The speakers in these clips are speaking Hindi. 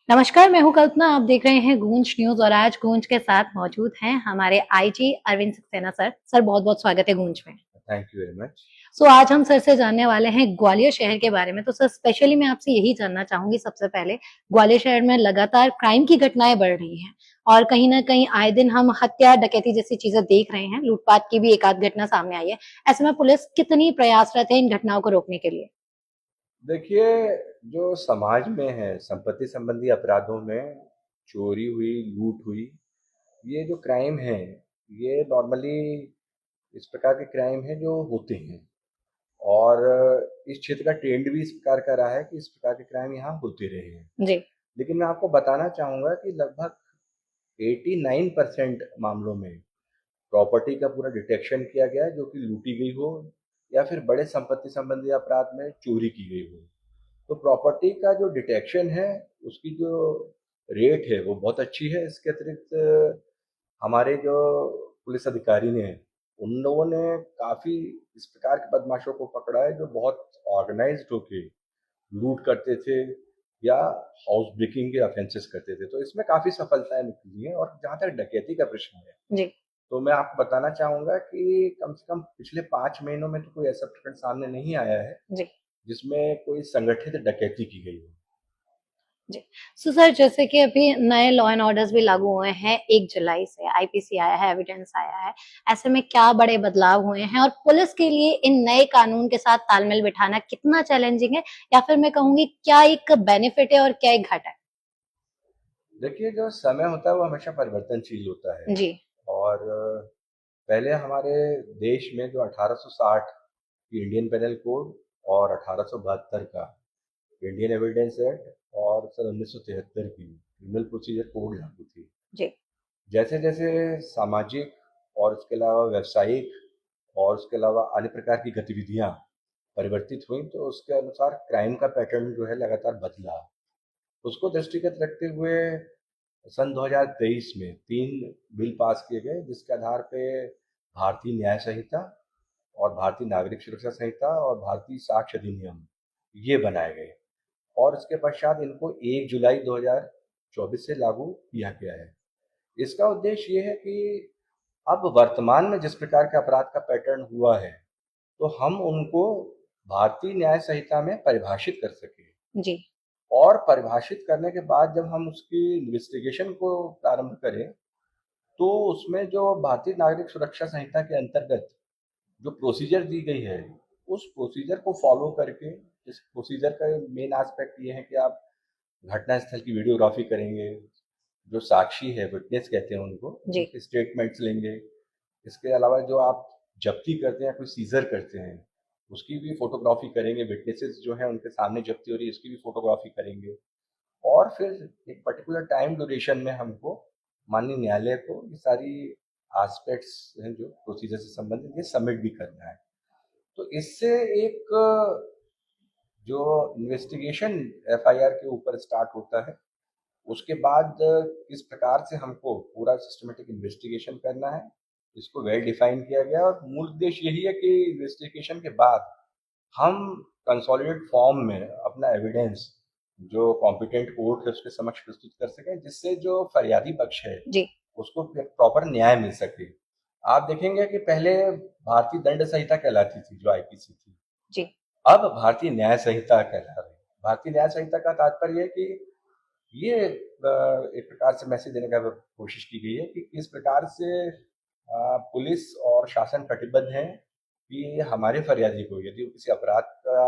नमस्कार, मैं हूँ कल्पना। आप देख रहे हैं गूंज न्यूज़ और आज गूंज के साथ मौजूद हैं हमारे IG Arvind Saxena sir. Sir बहुत-बहुत स्वागत है गूंज में। Thank you very much. आज हम सर से जानने वाले हैं ग्वालियर शहर के बारे में। तो सर स्पेशली मैं आपसे यही जानना चाहूँगी सबसे पहले, ग्वालियर शहर में लगातार क्राइम की घटनाएँ बढ़ रही हैं और कहीं न कहीं आए दिन हम हत्या, डकैती जैसी चीज़ें देख रहे हैं। लूटपाट की भी एक आध घटना सामने आई है। ऐसे में पुलिस कितनी प्रयासरत है इन घटनाओं को रोकने के लिए? देखिए, जो समाज में है, संपत्ति संबंधी अपराधों में चोरी हुई, लूट हुई, ये जो क्राइम है, ये नॉर्मली इस प्रकार के क्राइम हैं जो होते हैं और इस क्षेत्र का ट्रेंड भी इस प्रकार का रहा है कि इस प्रकार के क्राइम यहाँ होते रहे हैं। जी, लेकिन मैं आपको बताना चाहूँगा कि लगभग 89% मामलों में प्रॉपर्टी का पूरा डिटेक्शन किया गया है जो कि लूटी गई हो या फिर बड़े संपत्ति संबंधी अपराध में चोरी की गई हो। तो प्रॉपर्टी का जो डिटेक्शन है उसकी जो रेट है वो बहुत अच्छी है। इसके अतिरिक्त हमारे जो पुलिस अधिकारी ने उन लोगों ने काफ़ी इस प्रकार के बदमाशों को पकड़ा है जो बहुत ऑर्गेनाइज्ड होके लूट करते थे या हाउस ब्रेकिंग के ऑफेंसेस करते थे। तो इसमें काफ़ी सफलताएं निकली हैं। और जहाँ तक डकैती का प्रश्न है जी, तो मैं आपको बताना चाहूँगा कि कम से कम पिछले 5 महीनों में तो कोई ऐसा प्रकरण सामने नहीं आया है, जी। जिसमें कोई संगठित डकैती की गई हो। जी। सर जैसे कि अभी नए लॉ एंड ऑर्डर्स भी लागू हुए हैं 1 जुलाई से, आईपीसी आया है, एविडेंस आया है। ऐसे में क्या बड़े बदलाव हुए हैं और पुलिस के लिए इन नए कानून के साथ तालमेल बिठाना कितना चैलेंजिंग है या फिर मैं कहूँगी क्या एक बेनिफिट है और क्या एक घाटा है? देखिए, जो समय होता है वो हमेशा परिवर्तनशील होता है जी, और पहले हमारे देश में जो 1860 की इंडियन पेनल कोड और 1872 का इंडियन एविडेंस एक्ट और सन 1973 की क्रिमिनल प्रोसीजर कोड लागू थी। जी, जैसे-जैसे सामाजिक और उसके अलावा व्यावसायिक और उसके अलावा अन्य प्रकार की गतिविधियाँ परिवर्तित हुईं, तो उसके अनुसार क्राइम का पैटर्न जो है लगातार बदला। उसको दृष्टिगत रखते हुए सन 2023 में 3 बिल पास किए गए, जिसके आधार पे भारतीय न्याय संहिता और भारतीय नागरिक सुरक्षा संहिता और भारतीय साक्ष्य अधिनियम ये बनाए गए और इसके पश्चात इनको 1 जुलाई 2024 से लागू किया गया है। इसका उद्देश्य ये है कि अब वर्तमान में जिस प्रकार के अपराध का पैटर्न हुआ है, तो हम उनको भारतीय न्याय संहिता में परिभाषित कर सकें जी, और परिभाषित करने के बाद जब हम उसकी इन्वेस्टिगेशन को प्रारंभ करें, तो उसमें जो भारतीय नागरिक सुरक्षा संहिता के अंतर्गत जो प्रोसीजर दी गई है, उस प्रोसीजर को फॉलो करके इस प्रोसीजर का मेन एस्पेक्ट ये है कि आप घटनास्थल की वीडियोग्राफी करेंगे, जो साक्षी है, विटनेस कहते हैं उनको, जी, उनके स्टेटमेंट्स लेंगे। इसके अलावा जो आप जब्ती करते हैं या कोई सीज़र करते हैं, उसकी भी फ़ोटोग्राफ़ी करेंगे, विटनेसेस जो हैं उनके सामने जब्ती हो रही है इसकी भी फ़ोटोग्राफ़ी करेंगे और फिर एक पर्टिकुलर टाइम ड्यूरेशन में हमको माननीय न्यायालय को ये सारी एस्पेक्ट्स हैं जो प्रोसीजर से संबंधित ये सबमिट भी करना है। तो इससे एक जो इन्वेस्टिगेशन एफआईआर के ऊपर स्टार्ट होता है, उसके बाद किस प्रकार से हमको पूरा सिस्टमैटिक इन्वेस्टिगेशन करना है, इसको वेल डिफाइन किया गया है और मूल उद्देश्य यही है कि इन्वेस्टिगेशन के बाद हम कंसोलिडेट फॉर्म में अपना एविडेंस जो कॉम्पिटेंट कोर्ट है उसके समक्ष प्रस्तुत कर सकें, जिससे जो फरियादी पक्ष है जी, उसको प्रॉपर न्याय मिल सके। आप देखेंगे कि पहले भारतीय दंड संहिता कहलाती थी जो आईपीसी थी, जी, अब भारतीय न्याय संहिता कहला रही है। भारतीय न्याय संहिता का तात्पर्य है कि ये एक प्रकार से मैसेज देने का कोशिश की गई है कि किस प्रकार से पुलिस और शासन प्रतिबद्ध है कि हमारे फरियादी को यदि वो किसी अपराध का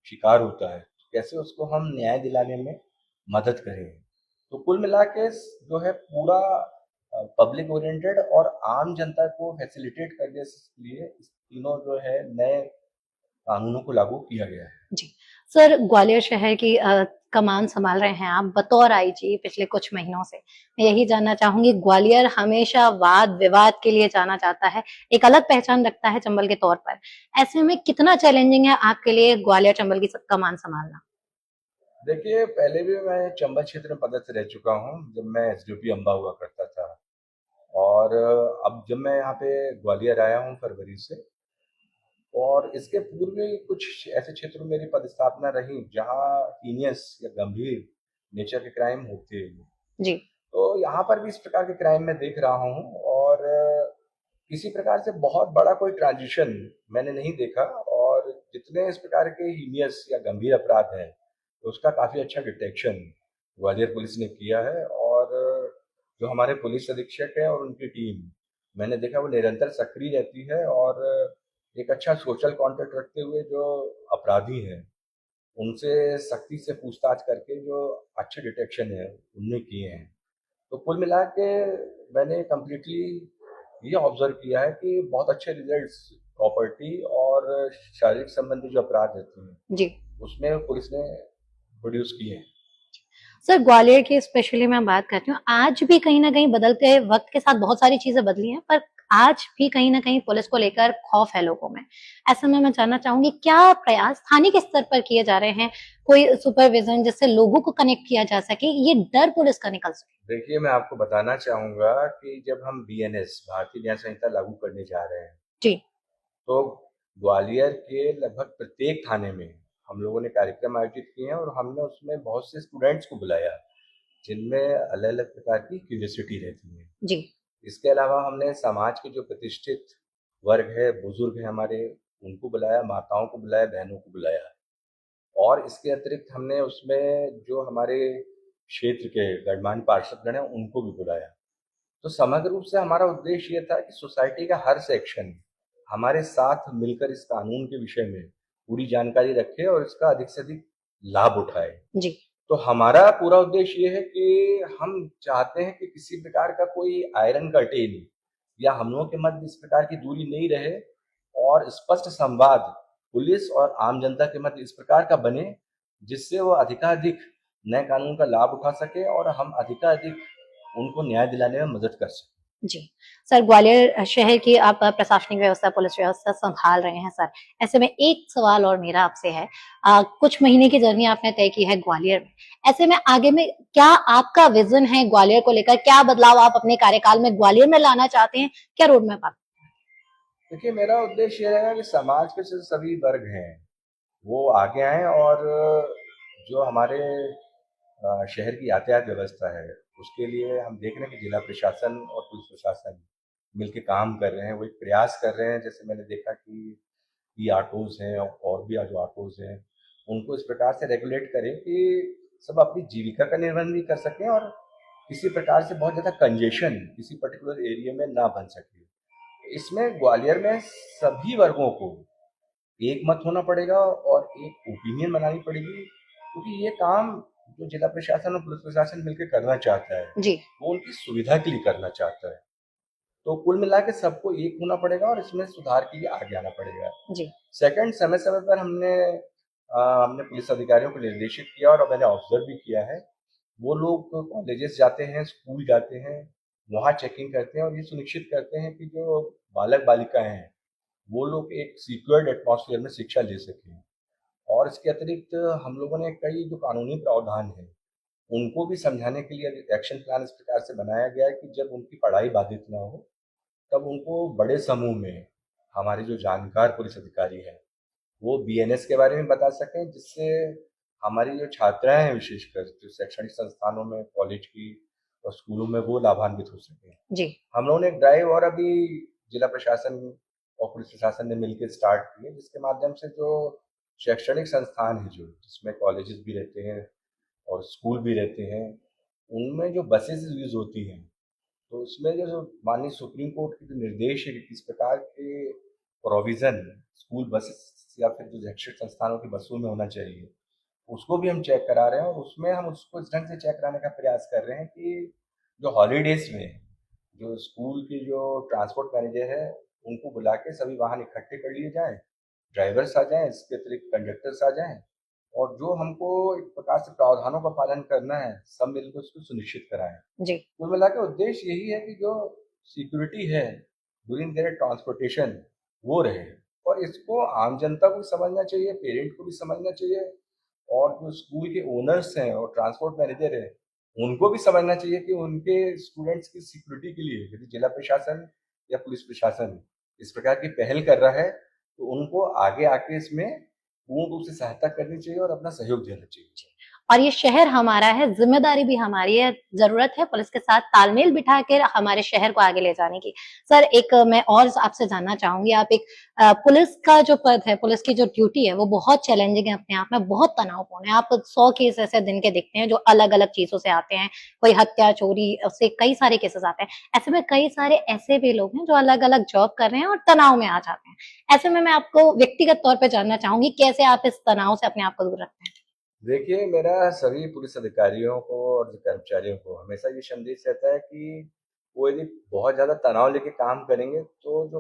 शिकार होता है तो कैसे उसको हम न्याय दिलाने में मदद करें। तो कुल मिला के जो है पूरा पब्लिक ओरिएंटेड और आम जनता को फैसिलिटेट करने के लिए इस तीनों जो है नए कानूनों को लागू किया गया है। जी। सर ग्वालियर शहर की कमान संभाल रहे हैं आप बतौर आईजी पिछले कुछ महीनों से। मैं यही जानना चाहूँगी ग्वालियर हमेशा वाद-विवाद के लिए जाना जाता है, एक अलग पहचान रखता है चंबल के तौर पर। ऐसे में कितना चैलेंजिंग है आपके लिए ग्वालियर चंबल की स कमान संभालना? देखिए, पहले भी मैं चंबल क्षेत्र में पदस्थ रह चुका हूँ, जब मैं एसडीओपी अम्बा हुआ करता था और अब जब मैं यहाँ पे ग्वालियर आया हूँ फरवरी से और इसके पूर्व भी कुछ ऐसे क्षेत्रों में मेरी पदस्थापना रही, जहाँ हीनियस या गंभीर नेचर के क्राइम होते हैं। जी। तो यहाँ पर भी इस प्रकार के क्राइम मैं देख रहा हूँ और किसी प्रकार से बहुत बड़ा कोई ट्रांजिशन मैंने नहीं देखा और जितने इस प्रकार के हीनियस या गंभीर अपराध हैं, तो उसका काफ़ी अच्छा डिटेक्शन ग्वालियर पुलिस ने किया है और जो हमारे पुलिस अधीक्षक हैं और उनकी टीम, मैंने देखा वो निरंतर सक्रिय रहती है और एक अच्छा सोशल कॉन्टैक्ट रखते हुए जो अपराधी हैं, उनसे सख्ती से पूछताछ करके जो अच्छे डिटेक्शन है, उनने किए हैं। तो कुल मिला के मैंने कंप्लीटली ये ऑब्जर्व किया है कि बहुत अच्छे रिजल्ट्स प्रॉपर्टी और शारीरिक संबंधी जो अपराध रहते हैं, जी। उसमें पुलिस ने प्रोड्यूस किए हैं। सर ग्वालियर की स्पेशली मैं बात करती हूँ, आज भी कहीं न कहीं बदलते वक़्त के साथ बहुत सारी चीज़ें बदली हैं, पर आज भी कहीं न कहीं पुलिस को लेकर खौफ है लोगों में। ऐसे में मैं जानना चाहूँगी क्या प्रयास स्थानिक स्तर पर किए जा रहे हैं? कोई सुपरविज़न जिससे लोगों को कनेक्ट किया जा सके, ये डर पुलिस का निकल सके? देखिए, मैं आपको बताना चाहूँगा कि जब हम बीएनएस भारतीय न्याय संहिता लागू करने जा रहे हैं, जी। तो ग्वालियर के लगभग प्रत्येक थाने में हम लोगों ने कार्यक्रम आयोजित किए हैं और हमने उसमें बहुत से स्टूडेंट्स को बुलाया, जिनमें अलग-अलग प्रकार की क्यूरियोसिटी रहती है। जी। इसके अलावा हमने समाज के जो प्रतिष्ठित वर्ग है, बुजुर्ग हैं हमारे, उनको बुलाया, माताओं को बुलाया, बहनों को बुलाया और इसके अतिरिक्त हमने उसमें जो हमारे क्षेत्र के गणमान्य पार्षदगण हैं, उनको भी बुलाया। तो समग्र रूप से हमारा उद्देश्य ये था कि सोसाइटी का हर सेक्शन हमारे साथ मिलकर इस कानून के विषय में पूरी जानकारी रखे और इसका अधिक से अधिक लाभ उठाए। जी। तो हमारा पूरा उद्देश्य ये है कि हम चाहते हैं कि किसी प्रकार का कोई आयरन कर्टेन या हम लोगों के मध्य इस प्रकार की दूरी नहीं रहे और स्पष्ट संवाद पुलिस और आम जनता के मध्य इस प्रकार का बने, जिससे वो अधिकाधिक नए कानून का लाभ उठा सके और हम अधिकाधिक उनको न्याय दिलाने में मदद कर सकें। जी। सर ग्वालियर शहर की आप प्रशासनिक व्यवस्था, पुलिस व्यवस्था सँभाल रहे हैं सर। ऐसे में एक सवाल और मेरा आपसे है कुछ महीने की जर्नी आपने तय की है ग्वालियर में। ऐसे में आगे में क्या आपका विज़न है ग्वालियर को लेकर? क्या बदलाव आप अपने कार्यकाल में ग्वालियर में लाना चाहते हैं? क्या रोड मैप आप देखिए, मेरा उद्देश्य ये रहेगा कि समाज के जो सभी वर्ग हैं, वो आगे आएँ और जो हमारे शहर की यातायात व्यवस्था है, उसके लिए हम देख रहे हैं कि जिला प्रशासन और पुलिस प्रशासन मिलके काम कर रहे हैं। वो एक प्रयास कर रहे हैं, जैसे मैंने देखा कि ई-ऑटोज़ हैं और भी जो ऑटोज़ हैं, उनको इस प्रकार से रेगुलेट करें कि सब अपनी जीविका का निर्वहन भी कर सकें और किसी प्रकार से बहुत ज़्यादा कंजेशन किसी पर्टिकुलर एरिया में ना बन सके। इसमें ग्वालियर में सभी वर्गों को एक मत होना पड़ेगा और एक ओपिनियन बनानी पड़ेगी क्योंकि ये काम जो जिला प्रशासन और पुलिस प्रशासन मिलकर करना चाहता है, जी। वो उनकी सुविधा के लिए करना चाहता है। तो कुल मिला के सबको एक होना पड़ेगा और इसमें सुधार के लिए आगे आना पड़ेगा। जी। सेकंड, समय-समय पर हमने पुलिस अधिकारियों को निर्देशित किया और मैंने ऑब्जर्व भी किया है, वो लोग कॉलेजेस जाते हैं, स्कूल जाते हैं, वहाँ चेकिंग करते हैं और ये सुनिश्चित करते हैं कि जो बालक-बालिकाएँ हैं, वो लोग एक सिक्योर्ड एटमॉस्फेयर में शिक्षा ले सकें। और इसके अतिरिक्त हम लोगों ने कई जो कानूनी प्रावधान हैं, उनको भी समझाने के लिए एक्शन प्लान इस प्रकार से बनाया गया है कि जब उनकी पढ़ाई बाधित ना हो, तब उनको बड़े समूह में हमारे जो जानकार पुलिस अधिकारी हैं, वो बीएनएस के बारे में बता सकें, जिससे हमारी जो छात्राएँ हैं विशेषकर जो शैक्षणिक संस्थानों में, कॉलेज की और स्कूलों में वो लाभान्वित हो सकें। जी। हम लोगों ने एक ड्राइव और अभी जिला प्रशासन और पुलिस प्रशासन ने मिलकर स्टार्ट की है, जिसके माध्यम से जो शैक्षणिक संस्थान हैं जो जिसमें कॉलेजेस भी रहते हैं और स्कूल भी रहते हैं, उनमें जो बसेज़ यूज़ होती हैं, तो उसमें जो माननीय सुप्रीम कोर्ट के जो निर्देश है कि किस प्रकार के प्रोविज़न स्कूल बसेस या फिर जो शैक्षिक संस्थानों की बसों में होना चाहिए, उसको भी हम चेक करा रहे हैं और उसमें हम उसको इस ढंग से चेक कराने का प्रयास कर रहे हैं कि जो हॉलीडेज़ में जो स्कूल के जो ट्रांसपोर्ट मैनेजर है, उनको बुला के सभी वाहन इकट्ठे कर लिए जाएँ, ड्राइवर्स आ जाएँ, इसके अतिरिक्त कंडक्टर्स आ जाएँ और जो हमको एक प्रकार से प्रावधानों का पालन करना है, सब मिलकर उसको सुनिश्चित कराएँ। जी। कुल मिला के उद्देश्य यही है कि जो सिक्योरिटी है ड्यूरिंग देयर ट्रांसपोर्टेशन वो रहे और इसको आम जनता को भी समझना चाहिए, पेरेंट को भी समझना चाहिए और जो स्कूल के ओनर्स हैं और ट्रांसपोर्ट मैनेजर हैं, उनको भी समझना चाहिए कि उनके स्टूडेंट्स की सिक्योरिटी के लिए यदि जिला प्रशासन या पुलिस प्रशासन इस प्रकार की पहल कर रहा है, तो उनको आगे आके इसमें पूर्ण रूप से सहायता करनी चाहिए और अपना सहयोग देना चाहिए। और ये शहर हमारा है, जिम्मेदारी भी हमारी है, जरूरत है पुलिस के साथ तालमेल बिठा कर हमारे शहर को आगे ले जाने की। सर एक मैं और आपसे जानना चाहूंगी, आप एक पुलिस का जो पद है, पुलिस की जो ड्यूटी है वो बहुत चैलेंजिंग है अपने आप में, बहुत तनावपूर्ण है। आप 100 केस ऐसे दिन के देखते हैं जो अलग अलग चीजों से आते हैं, कोई हत्या चोरी से कई सारे केसेस आते हैं। ऐसे में कई सारे ऐसे भी लोग हैं जो अलग अलग जॉब कर रहे हैं और तनाव में आ जाते हैं। ऐसे में मैं आपको व्यक्तिगत तौर पे जानना चाहूंगी कैसे आप इस तनाव से अपने आप को दूर रखते हैं। देखिए, मेरा सभी पुलिस अधिकारियों को और जो कर्मचारियों को हमेशा ये संदेश रहता है कि वो यदि बहुत ज़्यादा तनाव लेके काम करेंगे, तो जो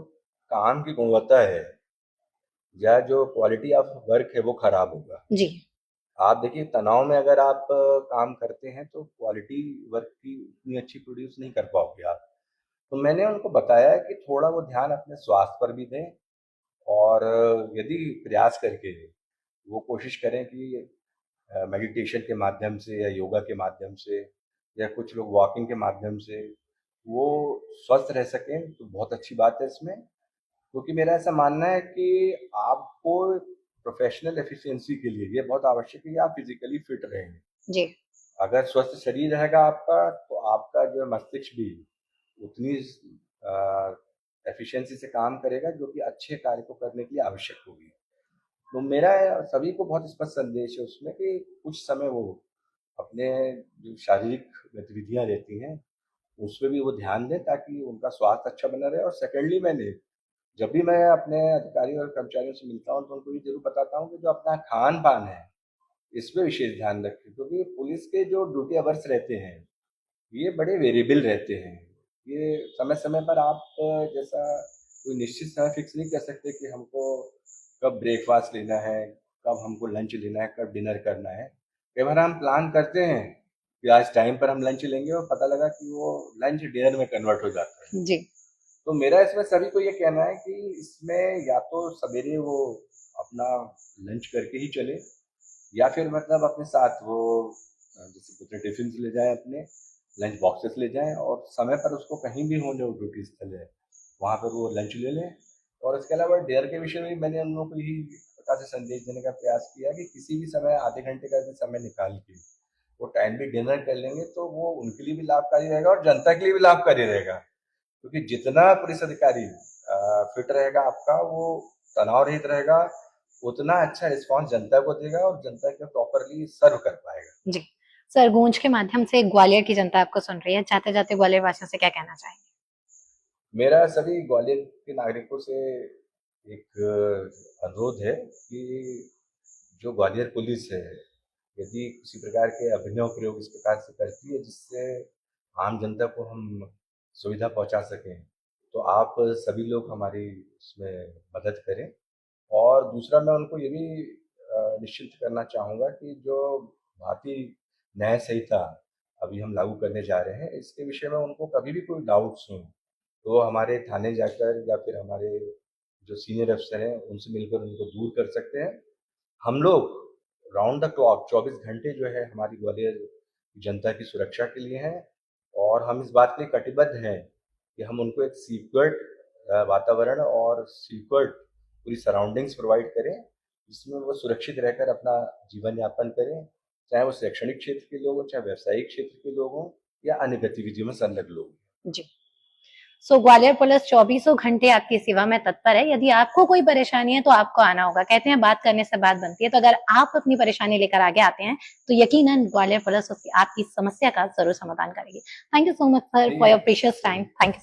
काम की गुणवत्ता है या जो क्वालिटी ऑफ वर्क है, वो खराब होगा। जी। आप देखिए, तनाव में अगर आप काम करते हैं, तो क्वालिटी वर्क की उतनी अच्छी प्रोड्यूस नहीं कर पाओगे आप। तो मैंने उनको बताया कि थोड़ा वो ध्यान अपने स्वास्थ्य पर भी दें और यदि प्रयास करके वो कोशिश करें कि मेडिटेशन के माध्यम से या योगा के माध्यम से या कुछ लोग वॉकिंग के माध्यम से वो स्वस्थ रह सकें, तो बहुत अच्छी बात है इसमें। क्योंकि मेरा ऐसा मानना है कि आपको प्रोफेशनल एफिशिएंसी के लिए ये बहुत आवश्यक है कि आप फिजिकली फिट रहें। जी। अगर स्वस्थ शरीर रहेगा आपका, तो आपका जो है मस्तिष्क भी उतनी एफिशिएंसी से काम करेगा जो कि अच्छे कार्य को करने के लिए आवश्यक होगी। तो मेरा सभी को बहुत स्पष्ट संदेश है उसमें कि कुछ समय वो अपने जो शारीरिक गतिविधियां रहती हैं उसमें भी वो ध्यान दें ताकि उनका स्वास्थ्य अच्छा बना रहे। और सेकेंडली, मैंने जब भी मैं अपने अधिकारियों और कर्मचारियों से मिलता हूँ तो उनको ये जरूर बताता हूँ कि जो अपना खान पान है इस पे विशेष ध्यान रखें, क्योंकि पुलिस के जो ड्यूटी आवर्स रहते हैं ये बड़े वेरिएबल रहते हैं। ये समय समय पर आप जैसा कोई निश्चित समय फिक्स नहीं कर सकते कि हमको कब ब्रेकफास्ट लेना है, कब हमको लंच लेना है, कब डिनर करना है। कई बार हम प्लान करते हैं कि आज टाइम पर हम लंच लेंगे और पता लगा कि वो लंच डिनर में कन्वर्ट हो जाता है। जी। तो मेरा इसमें सभी को ये कहना है कि इसमें या तो सवेरे वो अपना लंच करके ही चले या फिर मतलब अपने साथ वो जैसे कुछ टिफिन ले जाएं, अपने लंच बॉक्सेस ले जाएं और समय पर उसको कहीं भी हो जो ड्यूटी स्थल है वहाँ पर वो लंच ले लें। और इसके अलावा डेयर के विषय में मैंने उन लोगों को यही प्रकार से संदेश देने का प्रयास किया कि किसी भी समय आधे घंटे का भी समय निकाल के वो टाइम भी डिनर कर लेंगे तो वो उनके लिए भी लाभकारी रहेगा और जनता के लिए भी लाभकारी रहेगा। क्योंकि जितना पुलिस अधिकारी फिट रहेगा आपका, वो तनाव रहित रहेगा, उतना अच्छा रिस्पॉन्स जनता को देगा और जनता को प्रॉपरली सर्व कर पाएगा। जी। सर गूंज के माध्यम से ग्वालियर की जनता आपको सुन रही है, जाते जाते ग्वालियर वासियों से क्या कहना चाहेंगे? मेरा सभी ग्वालियर के नागरिकों से एक अनुरोध है कि जो ग्वालियर पुलिस है, यदि किसी प्रकार के अभिनव प्रयोग इस प्रकार से करती है जिससे आम जनता को हम सुविधा पहुंचा सकें, तो आप सभी लोग हमारी इसमें मदद करें। और दूसरा, मैं उनको ये भी निश्चित करना चाहूँगा कि जो भारतीय न्याय संहिता अभी हम लागू करने जा रहे हैं, इसके विषय में उनको कभी भी कोई डाउट्स हों, तो हमारे थाने जाकर या फिर हमारे जो सीनियर अफसर हैं, उनसे मिलकर उनको दूर कर सकते हैं। हम लोग राउंड द क्लॉक 24 घंटे जो है हमारी ग्वालियर जनता की सुरक्षा के लिए हैं और हम इस बात के लिए कटिबद्ध हैं कि हम उनको एक सिक्योर्ड वातावरण और सिक्योर्ड पूरी सराउंडिंग्स प्रोवाइड करें जिसमें वो सुरक्षित रहकर अपना जीवन यापन करें, चाहे वो शैक्षणिक क्षेत्र के लोग हों, चाहे व्यावसायिक क्षेत्र के लोग हों या अन्य गतिविधियों में संलग्न लोग हों। जी। सो ग्वालियर पुलिस चौबीसों घंटे आपकी सेवा में तत्पर है। यदि आपको कोई परेशानी है तो आपको आना होगा। कहते हैं बात करने से बात बनती है, तो अगर आप अपनी परेशानी लेकर आगे आते हैं तो यकीनन ग्वालियर पुलिस आपकी समस्या का जरूर समाधान करेगी। Thank you so much sir for your precious time. Thank you.